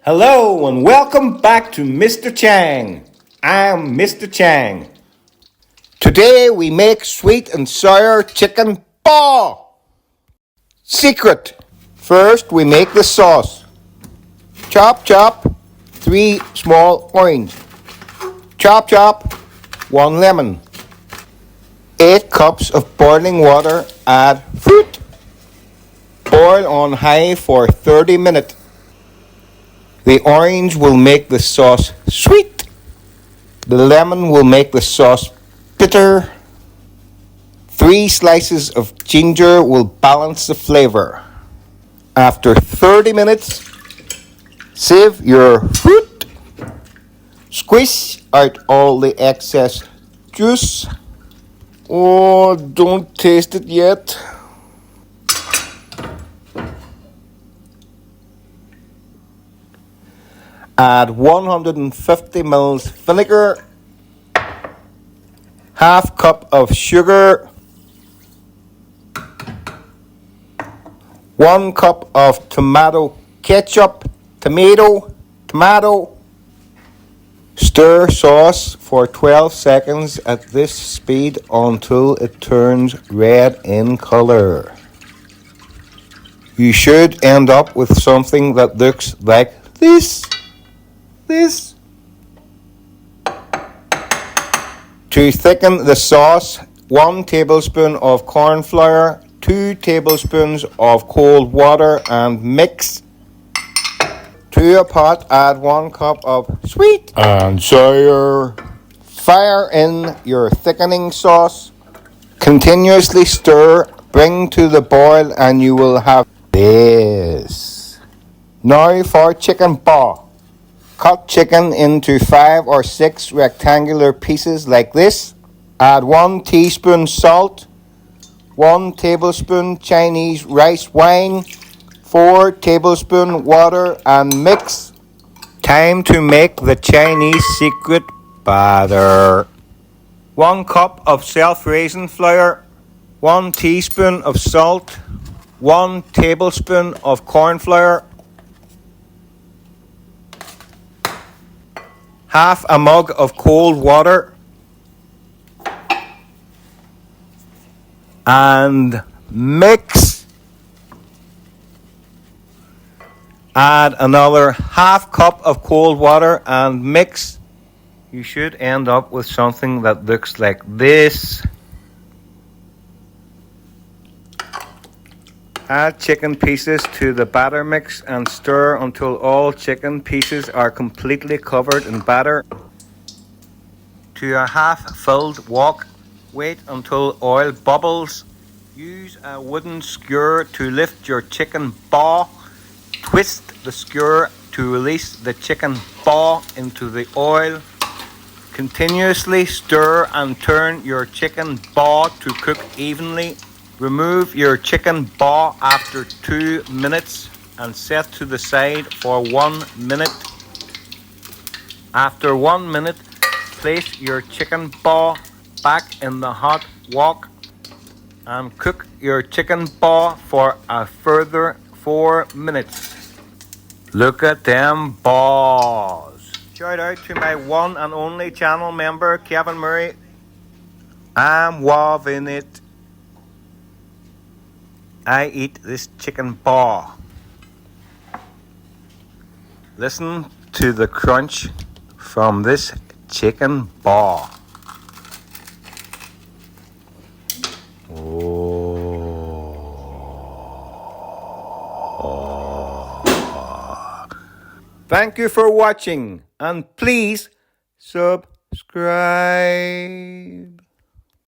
Hello and welcome back to Mr. Chang. I'm Mr. Chang. Today we make sweet and sour chicken ball. Secret. First we make the sauce. Chop 3 small orange. Chop 1 lemon. 8 cups of boiling water. Add fruit. Boil on high for 30 minutes. The orange will make the sauce sweet. The lemon will make the sauce bitter. 3 slices of ginger will balance the flavor. After 30 minutes, sieve your fruit. Squeeze out all the excess juice. Oh, don't taste it yet. Add 150 ml vinegar, half cup of sugar, 1 cup of tomato ketchup, tomato. Stir sauce for 12 seconds at this speed until it turns red in color. You should end up with something that looks like this. To thicken the sauce, 1 tablespoon of cornflour, 2 tablespoons of cold water and mix. To a pot, add 1 cup of sweet and sour. Fire in your thickening sauce. Continuously stir, bring to the boil and you will have this. Now for chicken ball. Cut chicken into 5 or 6 rectangular pieces like this. Add 1 teaspoon salt, 1 tablespoon Chinese rice wine, 4 tablespoon water and mix. Time to make the Chinese secret batter. 1 cup of self-raising flour, 1 teaspoon of salt, 1 tablespoon of cornflour, half a mug of cold water, and mix. Add another half cup of cold water and mix. You should end up with something that looks like this. Add chicken pieces to the batter mix and stir until all chicken pieces are completely covered in batter. To a half-filled wok, wait until oil bubbles. Use a wooden skewer to lift your chicken ball. Twist the skewer to release the chicken ball into the oil. Continuously stir and turn your chicken ball to cook evenly. Remove your chicken ball after 2 minutes and set to the side for 1 minute. After 1 minute, place your chicken ball back in the hot wok and cook your chicken ball for a further 4 minutes. Look at them balls. Shout out to my one and only channel member, Kevin Murray. I'm loving it. I eat this chicken ball. Listen to the crunch from this chicken ball. Oh. Thank you for watching and please subscribe.